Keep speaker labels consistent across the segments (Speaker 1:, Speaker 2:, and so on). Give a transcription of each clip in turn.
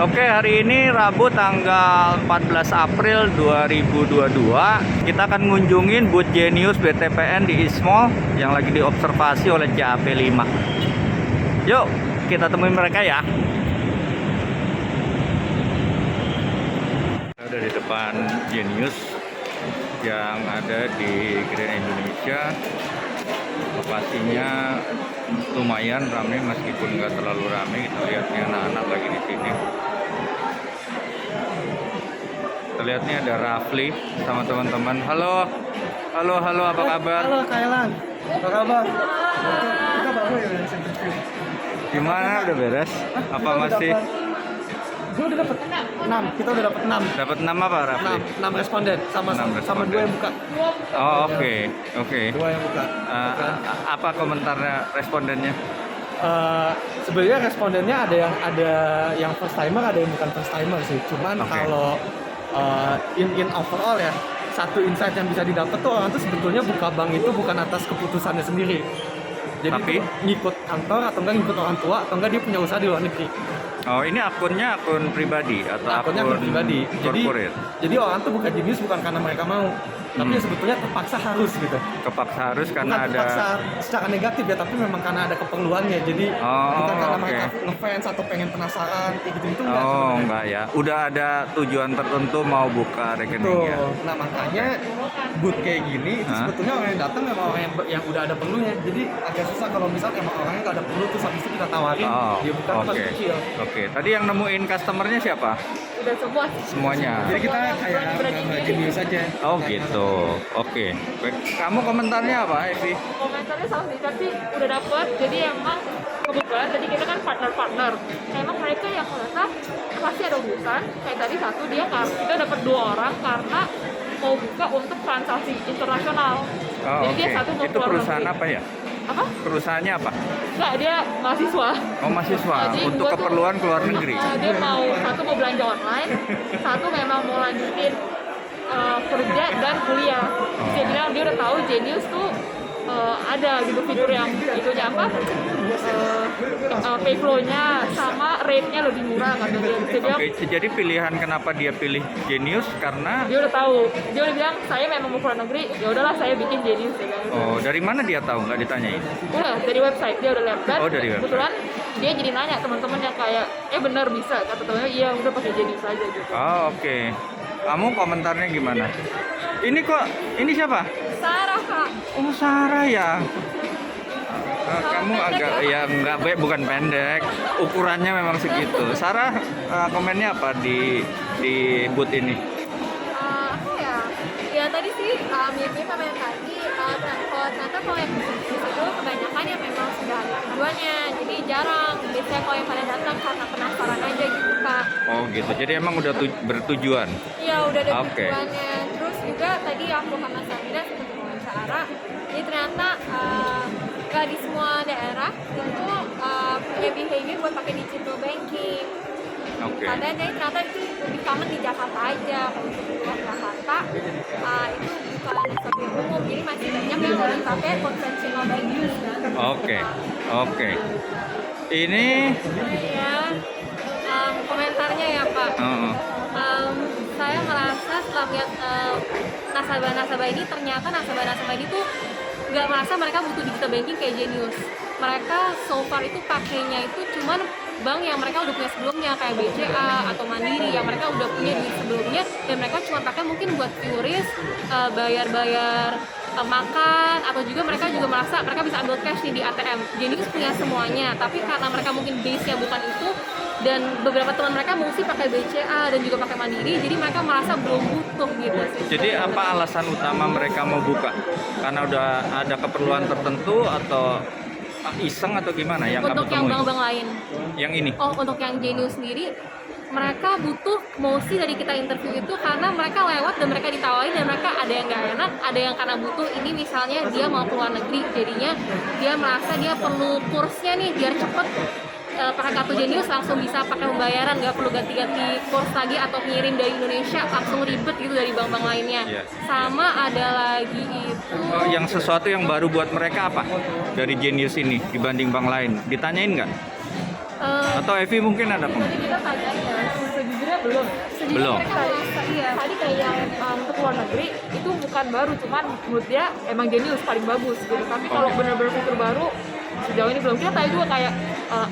Speaker 1: Oke, hari ini Rabu tanggal 14 April 2022. Kita akan ngunjungin booth Genius BTPN di Ismol yang lagi diobservasi oleh CAP 5. Yuk, kita temuin mereka ya. Ada di depan Genius yang ada di Grand Indonesia. Lokasinya lumayan ramai meskipun nggak terlalu ramai. Kita lihatnya anak-anak lagi di sini. Kita lihat nih ada Rafli sama teman-teman. Halo, apa kabar?
Speaker 2: Halo Kak Elang, apa kabar? Kita baru ya dari interview.
Speaker 1: Gimana, udah beres? Apa masih?
Speaker 2: Gue udah dapet 6, kita udah dapet 6.
Speaker 1: Dapat 6 apa Rafli?
Speaker 2: 6 responden, sama
Speaker 1: 6
Speaker 2: sama
Speaker 1: responden.
Speaker 2: 2 yang buka.
Speaker 1: Oh, oke.
Speaker 2: 2 yang buka.
Speaker 1: Apa komentarnya respondennya?
Speaker 2: Sebenarnya respondennya ada yang first timer, ada yang bukan first timer sih. Cuman
Speaker 1: Oke.
Speaker 2: kalau in overall ya, satu insight yang bisa didapat tuh orang tuh sebetulnya buka bank itu bukan atas keputusannya sendiri. Jadi
Speaker 1: Tapi?
Speaker 2: itu ngikut kantor atau enggak ngikut orang tua atau enggak dia punya usaha di luar negeri.
Speaker 1: Oh, ini akunnya akun pribadi atau
Speaker 2: Akunnya akun pribadi.
Speaker 1: corporate?
Speaker 2: Jadi orang tuh buka Genius bukan karena mereka mau, tapi ya sebetulnya terpaksa harus gitu.
Speaker 1: Kepaksa harus karena
Speaker 2: Bukan
Speaker 1: ada.
Speaker 2: terpaksa secara negatif ya, tapi memang karena ada keperluannya. Jadi bukan karena
Speaker 1: oke.
Speaker 2: mereka ngefans atau pengen penasaran kayak gitu itu enggak.
Speaker 1: Oh,
Speaker 2: sebenarnya.
Speaker 1: enggak ya. Udah ada tujuan tertentu mau buka rekeningnya.
Speaker 2: Tuh. Nah makanya booth kayak gini itu
Speaker 1: Hah?
Speaker 2: sebetulnya orang yang datang memang orang yang udah ada perlunya. Jadi agak susah kalau misalnya emang orangnya nggak ada perlu terus habis itu kita tawarin
Speaker 1: Oh,
Speaker 2: dia bukan
Speaker 1: oke.
Speaker 2: pas kecil.
Speaker 1: Oke, tadi yang nemuin customernya siapa?
Speaker 3: Udah semua.
Speaker 1: Semuanya.
Speaker 2: Jadi kita kayak nggak Genius aja.
Speaker 1: Oh gitu. Oke. Baik. Kamu komentarnya apa, Evi?
Speaker 3: Komentarnya sama sih, tapi udah dapet. Jadi emang kebetulan tadi kita kan partner. Emang mereka yang merasa pasti ada urusan. Kayak tadi satu dia kita dapat 2 orang karena mau buka untuk transaksi internasional.
Speaker 1: Oh,
Speaker 3: Jadi dia
Speaker 1: oke.
Speaker 3: satu mau
Speaker 1: Itu
Speaker 3: keluar
Speaker 1: perusahaan
Speaker 3: negeri.
Speaker 1: apa ya?
Speaker 3: Apa?
Speaker 1: Perusahaannya apa?
Speaker 3: Enggak, dia mahasiswa.
Speaker 1: Oh, mahasiswa.
Speaker 3: Jadi
Speaker 1: Untuk
Speaker 3: gua tuh-
Speaker 1: keperluan keluar negeri.
Speaker 3: Dia satu mau belanja online, satu memang mau lanjutin kerja dan kuliah. Dia bilang dia udah tahu Genius tuh ada gitu fitur yang itunya apa, pay flow-nya sama rate-nya lebih murah kata dia. Dia bilang
Speaker 1: Oke, jadi pilihan kenapa dia pilih Genius karena
Speaker 3: dia udah tahu. Dia udah bilang saya memang mau keluar negeri, ya udahlah saya bikin Genius ya kan.
Speaker 1: oh, dari mana dia tahu, nggak ditanyain?
Speaker 3: Udah dari website dia udah lihat dan
Speaker 1: Oh, dari website.
Speaker 3: kebetulan dia jadi nanya teman-teman yang kayak benar bisa, kata temannya iya udah pakai Genius aja gitu.
Speaker 1: Oh, oke. Kamu komentarnya gimana? Ini siapa?
Speaker 3: Sarah kak.
Speaker 1: Oh, Sarah ya. Kamu
Speaker 3: pendek
Speaker 1: agak ya nggak baik, bukan pendek. Ukurannya memang segitu. Sarah, komennya apa di booth ini?
Speaker 4: Apa ya? Ya tadi sih mirip-mirip sama yang tadi. Kalau yang itu kebanyakan ya memang sudah ada tujuannya. Jadi jarang. Biasanya kalau yang pada datang karena penasaran aja gitu kak.
Speaker 1: Oh gitu. Jadi emang udah bertujuan.
Speaker 4: Iya udah ada
Speaker 1: Oke.
Speaker 4: tujuannya. Terus juga tadi aku sama Samira sempat wawancara. Jadi ternyata nggak di semua daerah itu punya behavior buat pakai digital banking.
Speaker 1: Oke.
Speaker 4: Karena jadi ternyata itu lebih common di Jakarta aja. Kalau untuk luar Jakarta itu bukan sesuatu yang umum. Jadi masih banyak yang lebih pakai konvensional banking.
Speaker 1: Oke. Oke. Ini
Speaker 4: Ya, komentarnya ya Pak. Saya merasa setelah lihat nasabah-nasabah ini, ternyata nasabah-nasabah ini tuh nggak merasa mereka butuh digital banking kayak Genius. Mereka so far itu pakainya itu cuman bank yang mereka udah punya sebelumnya kayak BCA atau Mandiri yang mereka udah punya di sebelumnya, dan mereka cuma pakai mungkin buat QRIS, bayar-bayar makan, atau juga mereka juga merasa mereka bisa ambil cash nih di ATM. Genius punya semuanya, tapi karena mereka mungkin base-nya bukan itu, dan beberapa teman mereka mesti pakai BCA dan juga pakai Mandiri, jadi mereka merasa belum butuh gitu sih.
Speaker 1: jadi apa alasan utama mereka mau buka? Karena udah ada keperluan tertentu atau iseng atau gimana yang kamu
Speaker 4: Untuk yang
Speaker 1: temui?
Speaker 4: bank-bank lain.
Speaker 1: Yang ini.
Speaker 4: Oh, untuk yang Genius sendiri, mereka butuh mostly dari kita interview itu karena mereka lewat dan mereka ditawarin, dan mereka ada yang nggak enak, ada yang karena butuh ini misalnya dia mau keluar negeri, jadinya dia merasa dia perlu kursnya nih biar cepet pakai kartu Genius langsung bisa pakai pembayaran, nggak perlu ganti-ganti kurs lagi atau ngirim dari Indonesia langsung ribet gitu dari bank-bank lainnya.
Speaker 1: Iya.
Speaker 4: Sama ada lagi itu
Speaker 1: Oh, yang sesuatu yang baru buat mereka apa dari Genius ini dibanding bank lain? Ditanyain nggak? Atau Evi mungkin ada
Speaker 3: Tadi kita tanya ya, sejujurnya belum.
Speaker 4: Sejujurnya
Speaker 1: Belum.
Speaker 4: mereka merasa iya.
Speaker 3: Tadi kayak yang untuk luar negeri itu bukan baru, cuman menurut dia emang Genius paling bagus gitu. Tapi kalau bener-bener fitur baru sejauh ini belum. Kita tanya juga kayak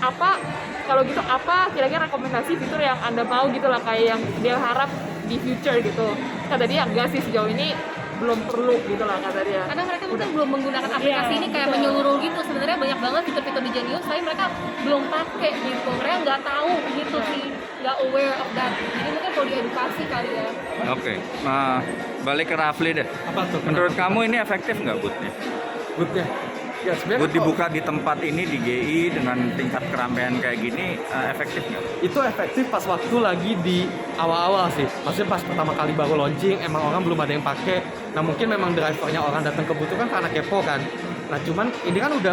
Speaker 3: apa kalau gitu apa kira-kira rekomendasi fitur yang Anda mau gitu lah, kayak yang dia harap di future gitu. Kata dia enggak sih sejauh ini belum perlu gitu lah kata dia.
Speaker 4: Karena mereka mungkin belum menggunakan aplikasi ini kayak menyeluruh gitu. Sebenarnya banyak banget fitur-fitur di Genius, tapi mereka belum pakai gitu. Mereka nggak tahu gitu sih, nggak aware of that. Jadi mungkin perlu diedukasi kali ya.
Speaker 1: Oke. Nah, balik ke Rafli deh.
Speaker 2: Apa tuh?
Speaker 1: Menurut kamu ini efektif nggak bootnya?
Speaker 2: Bootnya? Ya sebenarnya
Speaker 1: Boot dibuka di tempat ini di GI dengan tingkat keramaian kayak gini efektif nggak?
Speaker 2: itu efektif pas waktu lagi di awal-awal sih. Maksudnya pas pertama kali baru launching, emang orang belum ada yang pakai. Nah mungkin memang drivernya orang datang ke Boot itu kan karena kepo kan. Nah cuman ini kan udah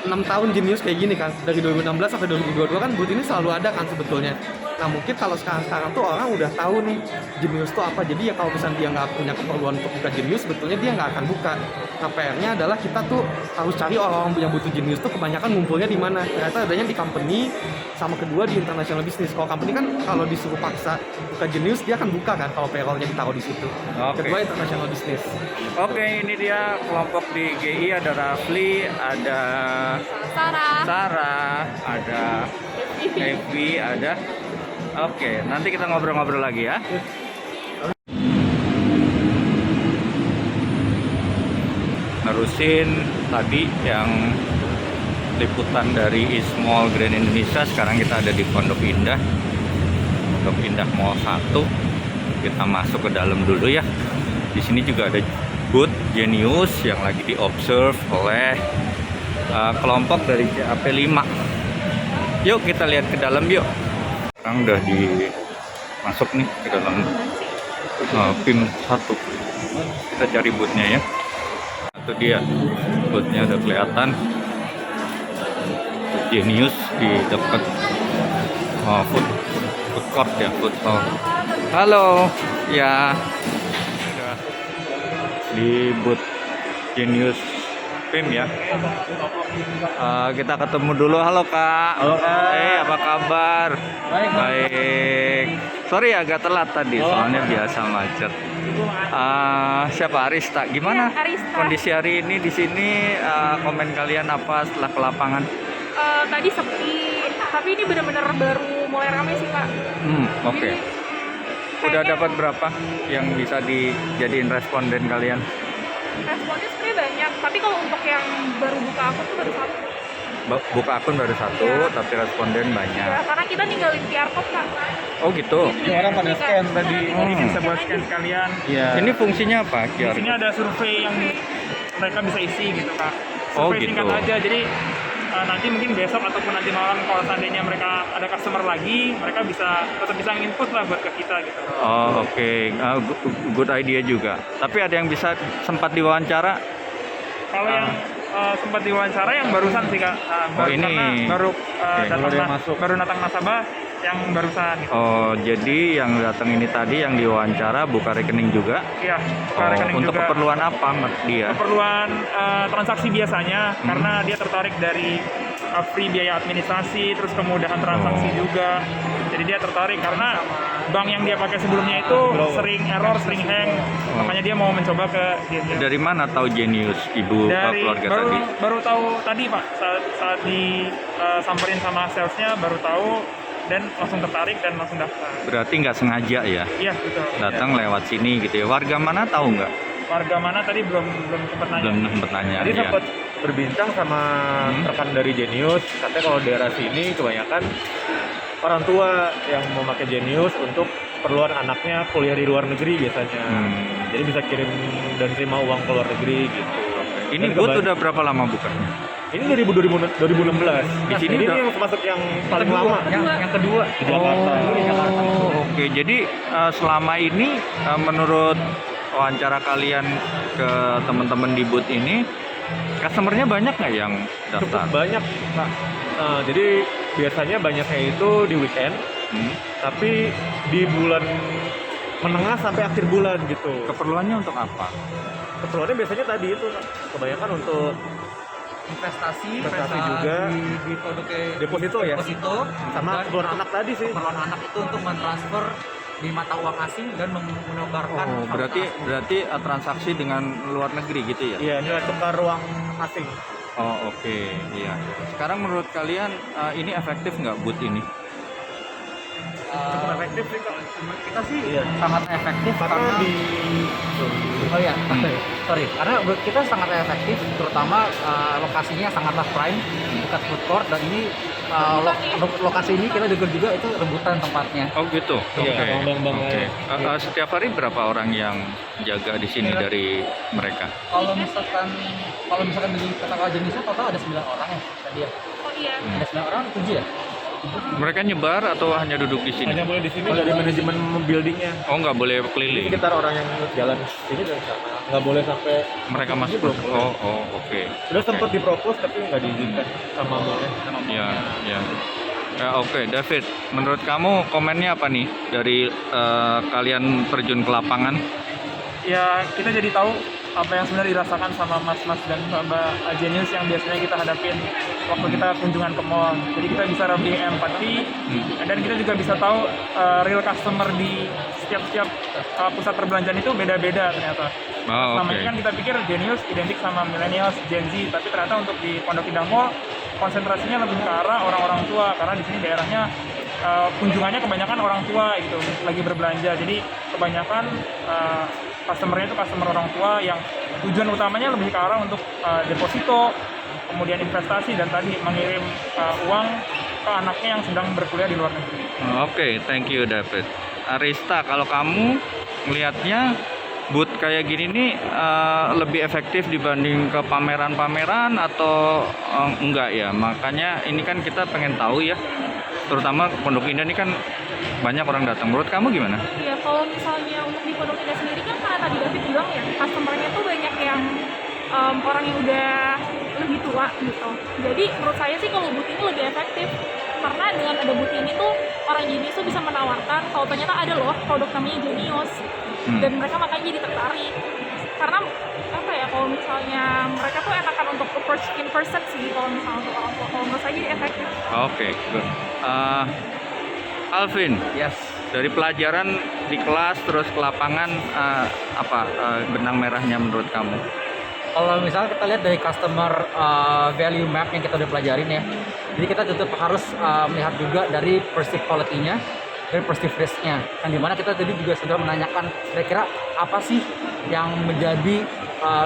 Speaker 2: 6 tahun Genius kayak gini kan, dari 2016 sampai 2022 kan Boot ini selalu ada kan sebetulnya. Nah mungkin kalau sekarang tuh orang udah tahu nih Genius tuh apa, jadi ya kalau misalnya dia nggak punya keperluan untuk buka Genius, sebetulnya dia nggak akan buka. Nah PR-nya adalah kita tuh harus cari orang-orang yang butuh Genius tuh kebanyakan ngumpulnya di mana. Ternyata adanya di company, sama kedua di international business. Kalau company kan kalau disuruh paksa buka Genius dia akan buka kan kalau payroll-nya ditaruh di situ.
Speaker 1: Oke.
Speaker 2: Kedua international business.
Speaker 1: Oke, ini dia kelompok di GI, ada Rafli, ada Sarah, ada Evi, ada. Oke, nanti kita ngobrol-ngobrol lagi ya. Nerusin tadi yang liputan dari Ismall Grand Indonesia. Sekarang kita ada di Pondok Indah Mall 1. Kita masuk ke dalam dulu ya. Di sini juga ada booth Genius yang lagi diobserve oleh kelompok dari CAP 5. Yuk kita lihat ke dalam yuk. Sekarang udah masuk nih ke dalam PIM 1. Kita cari boothnya ya. Itu dia boothnya udah kelihatan. Genius di dekat food court ya, food hall. Halo ya, di booth Genius PIM ya. Kita ketemu dulu. Halo Kak.
Speaker 5: Halo Kak.
Speaker 1: Apa kabar? Baik. Sorry agak telat tadi, soalnya biasa macet. Siapa Arista? Gimana
Speaker 3: Iya, Arista.
Speaker 1: kondisi hari ini di sini? Komen kalian apa setelah ke lapangan?
Speaker 3: Tadi sepi, tapi ini benar-benar baru mulai ramai sih Kak.
Speaker 1: Oke.
Speaker 3: Jadi,
Speaker 1: Udah
Speaker 3: kayaknya
Speaker 1: dapat berapa yang bisa dijadiin responden kalian?
Speaker 3: responnya sebenarnya banyak, tapi kalau untuk yang baru buka akun tuh baru satu.
Speaker 1: Buka akun baru satu,
Speaker 3: Iya.
Speaker 1: tapi responden banyak.
Speaker 3: Ya, karena kita ninggalin QR code Kak.
Speaker 1: Oh gitu.
Speaker 5: Ini orang pada scan tadi.
Speaker 1: Oh.
Speaker 5: Ini bisa buat scan sekalian.
Speaker 2: Iya.
Speaker 1: Ini fungsinya apa?
Speaker 5: Di
Speaker 1: QR
Speaker 5: sini
Speaker 1: code?
Speaker 5: ada survei yang mereka bisa isi gitu Kak.
Speaker 1: Oh,
Speaker 5: Survei
Speaker 1: gitu.
Speaker 5: singkat aja. Jadi nanti mungkin besok ataupun nanti malam kalau seandainya mereka ada customer lagi, mereka tetap bisa input lah buat ke kita gitu.
Speaker 1: Oh oke. Good idea juga. Tapi ada yang bisa sempat diwawancara?
Speaker 5: Kalau yang sempat diwawancara yang barusan sih Kak.
Speaker 1: ini.
Speaker 5: Karena baru
Speaker 1: Oke.
Speaker 5: baru datang nasabah yang barusan gitu.
Speaker 1: Oh jadi yang datang ini tadi yang diwawancara buka rekening juga?
Speaker 5: Iya, buka
Speaker 1: Oh,
Speaker 5: rekening
Speaker 1: untuk
Speaker 5: juga.
Speaker 1: keperluan apa dia?
Speaker 5: Keperluan transaksi biasanya karena dia tertarik dari free biaya administrasi, terus kemudahan transaksi juga. Jadi dia tertarik karena bank yang dia pakai sebelumnya itu sering error, sering hang. Makanya dia mau mencoba ke Genius.
Speaker 1: Dari mana tahu Genius ibu keluarga tadi?
Speaker 5: baru tahu tadi Pak, saat disamperin sama salesnya baru tahu dan langsung tertarik dan langsung daftar.
Speaker 1: Berarti nggak sengaja ya?
Speaker 5: Iya betul.
Speaker 1: Datang lewat sini gitu ya. Warga mana tahu nggak?
Speaker 5: Warga mana tadi belum sempat nanya.
Speaker 1: Belum sempat nanya.
Speaker 6: Tadi
Speaker 1: ya.
Speaker 6: sempat berbincang sama rekan dari Genius, katanya kalau daerah sini kebanyakan orang tua yang mau pakai Genius untuk keperluan anaknya kuliah di luar negeri biasanya. Jadi bisa kirim dan terima uang ke luar negeri gitu.
Speaker 1: Ini
Speaker 6: Dan
Speaker 1: booth udah berapa lama bukanya?
Speaker 6: Ini dari 2016.
Speaker 1: Di sini
Speaker 6: ini
Speaker 1: udah-
Speaker 6: yang termasuk yang paling lama.
Speaker 2: Yang kedua.
Speaker 6: Di Jakarta.
Speaker 1: Oh, oke. Jadi selama ini menurut wawancara kalian ke teman-teman di booth ini, customernya banyak nggak yang
Speaker 6: Cukup
Speaker 1: daftar?
Speaker 6: banyak, Kak. Jadi biasanya banyaknya itu di weekend, tapi di bulan menengah sampai akhir bulan gitu.
Speaker 1: Keperluannya untuk apa?
Speaker 6: Keperluannya biasanya tadi itu, Kak. Kebanyakan untuk
Speaker 2: investasi
Speaker 6: juga.
Speaker 2: di produknya
Speaker 6: Deposito ya?
Speaker 2: deposito
Speaker 6: Sama
Speaker 2: dan
Speaker 6: keperluan anak tadi sih.
Speaker 2: keperluan anak itu untuk mentransfer di mata uang asing dan menukarkan
Speaker 1: Oh,
Speaker 2: valuta
Speaker 1: berarti
Speaker 2: asing.
Speaker 1: berarti transaksi dengan luar negeri gitu ya?
Speaker 6: Iya, nilai tukar uang asing.
Speaker 1: Oh, oke. Iya. Sekarang menurut kalian ini efektif nggak boot ini?
Speaker 6: Cukup efektif sih Kak.
Speaker 2: Kita sih
Speaker 6: Iya.
Speaker 2: sangat efektif
Speaker 6: Karena di
Speaker 2: oh ya sorry karena menurut kita sangat efektif, terutama lokasinya sangatlah prime dekat food court, dan ini lokasi ini kita dengar juga itu rebutan tempatnya.
Speaker 1: Oh gitu.
Speaker 6: Iya,
Speaker 1: Oke.
Speaker 6: bang-bang
Speaker 1: Oke.
Speaker 6: lain.
Speaker 1: Setiap hari berapa orang yang jaga di sini dari mereka?
Speaker 2: Kalau misalkan dari kata jenisnya total ada 9 orang ya tadi ya.
Speaker 3: Oh iya.
Speaker 2: Ada 9 orang, 7 ya?
Speaker 1: Mereka nyebar atau hanya duduk di sini?
Speaker 6: hanya boleh di sini dari manajemen buildingnya.
Speaker 1: Oh, nggak boleh
Speaker 6: Jadi
Speaker 1: keliling.
Speaker 6: sekitar orang yang jalan sini dari sana. Nggak boleh sampai
Speaker 1: Mereka masuk.
Speaker 6: belum boleh.
Speaker 1: Oh, oke.
Speaker 6: Sudah sempat dipropos tapi nggak diizinkan sama mallnya.
Speaker 1: Ya, ya. Ya, oke, David. Menurut kamu komennya apa nih dari kalian terjun ke lapangan?
Speaker 5: Ya kita jadi tahu apa yang sebenarnya dirasakan sama mas-mas dan mbak Genius yang biasanya kita hadapin waktu kita kunjungan ke mall. Jadi kita bisa lebih empati dan kita juga bisa tahu real customer di setiap pusat perbelanjaan itu beda-beda ternyata.
Speaker 1: Oh,
Speaker 5: Selama
Speaker 1: oke.
Speaker 5: ini kan kita pikir Genius identik sama millennials, Gen Z, tapi ternyata untuk di Pondok Indah Mall konsentrasinya lebih ke arah orang-orang tua karena di sini daerahnya kunjungannya kebanyakan orang tua gitu lagi berbelanja. Jadi kebanyakan customer-nya itu customer orang tua yang tujuan utamanya lebih ke arah untuk deposito, kemudian investasi, dan tadi mengirim uang ke anaknya yang sedang berkuliah di luar negeri.
Speaker 1: Oke, thank you David. Arista, kalau kamu melihatnya booth kayak gini nih lebih efektif dibanding ke pameran-pameran atau enggak ya? Makanya ini kan kita pengen tahu ya, terutama Pondok Indah ini kan banyak orang datang. Menurut kamu gimana?
Speaker 3: Ya kalau misalnya untuk di Pondok Indah sendiri kan karena tadi David bilang ya, customer-nya tuh banyak yang orang yang udah lebih tua gitu. Jadi menurut saya sih kalau booth ini lebih efektif karena dengan ada booth ini tuh orang Genius tuh bisa menawarkan kalau ternyata ada loh produk namanya Genius dan mereka makanya jadi tertarik. Karena apa ya, kalau misalnya mereka tuh enakan untuk approach in person sih kalau misalnya untuk orang tua. Kalau menurut saya jadi efektif.
Speaker 1: Oke, good. Alvin,
Speaker 2: Yes.
Speaker 1: dari pelajaran di kelas terus ke lapangan benang merahnya menurut kamu?
Speaker 2: Kalau misalnya kita lihat dari customer value map yang kita udah pelajarin ya, jadi kita tetap harus melihat juga dari perceived quality-nya, dari perceived risk-nya. Yang dimana kita tadi juga sudah menanyakan kira-kira apa sih yang menjadi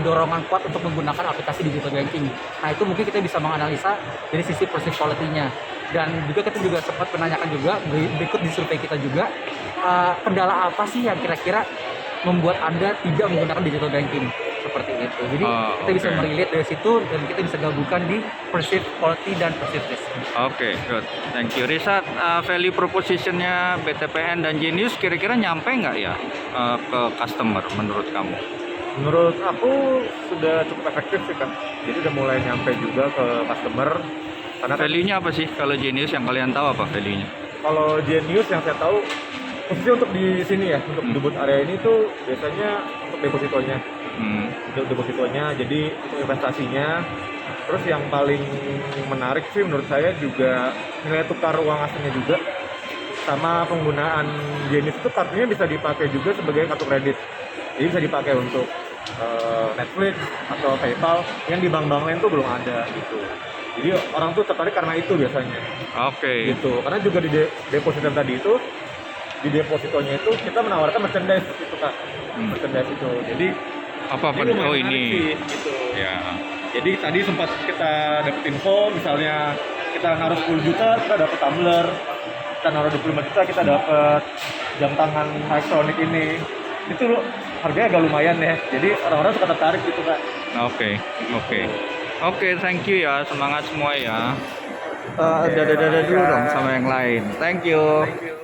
Speaker 2: dorongan kuat untuk menggunakan aplikasi digital banking. Nah itu mungkin kita bisa menganalisa dari sisi perceived quality-nya. Dan juga kita juga sempat menanyakan juga berikut di survei kita juga kendala apa sih yang kira-kira membuat Anda tidak menggunakan digital banking seperti itu. Jadi kita bisa
Speaker 1: oke.
Speaker 2: merelate dari situ dan kita bisa gabungkan di perceived quality dan perceived risk.
Speaker 1: Oke, good. Thank you. Risa, value proposition-nya BTPN dan Genius kira-kira nyampe nggak ya ke customer menurut kamu?
Speaker 6: Menurut aku sudah cukup efektif sih Kak. Jadi udah mulai nyampe juga ke customer. Karena kan
Speaker 1: Value-nya apa sih kalau Genius yang kalian tahu apa value-nya?
Speaker 6: kalau Genius yang saya tahu khususnya untuk di sini ya, untuk di booth area ini tuh biasanya untuk depositonya. Untuk depositonya, jadi untuk investasinya. Terus yang paling menarik sih menurut saya juga nilai tukar uang aslinya juga, sama penggunaan Genius itu kartunya bisa dipakai juga sebagai kartu kredit. Jadi bisa dipakai untuk Netflix atau PayPal yang di bank-bank lain tuh belum ada gitu. Jadi orang tuh tertarik karena itu biasanya
Speaker 1: Oke.
Speaker 6: gitu. Karena juga di deposito tadi itu, di depositonya itu kita menawarkan merchandise gitu Kak. Merchandise itu. Jadi
Speaker 1: Apa?
Speaker 6: ini lumayan
Speaker 1: Oh
Speaker 6: menarik
Speaker 1: ini.
Speaker 6: sih, gitu.
Speaker 1: Ya.
Speaker 6: Jadi tadi sempat kita dapet info, misalnya kita naruh 10 juta, kita dapet tumbler. Kita naruh 25 juta, kita dapet jam tangan elektronik ini. Itu loh, harganya agak lumayan ya. Jadi orang-orang suka tertarik gitu Kak.
Speaker 1: Oke. Oke, thank you ya. Semangat semua ya.
Speaker 6: Oke,
Speaker 1: Dadah dulu
Speaker 6: Kak.
Speaker 1: dong sama yang lain. Thank you.
Speaker 6: Thank you.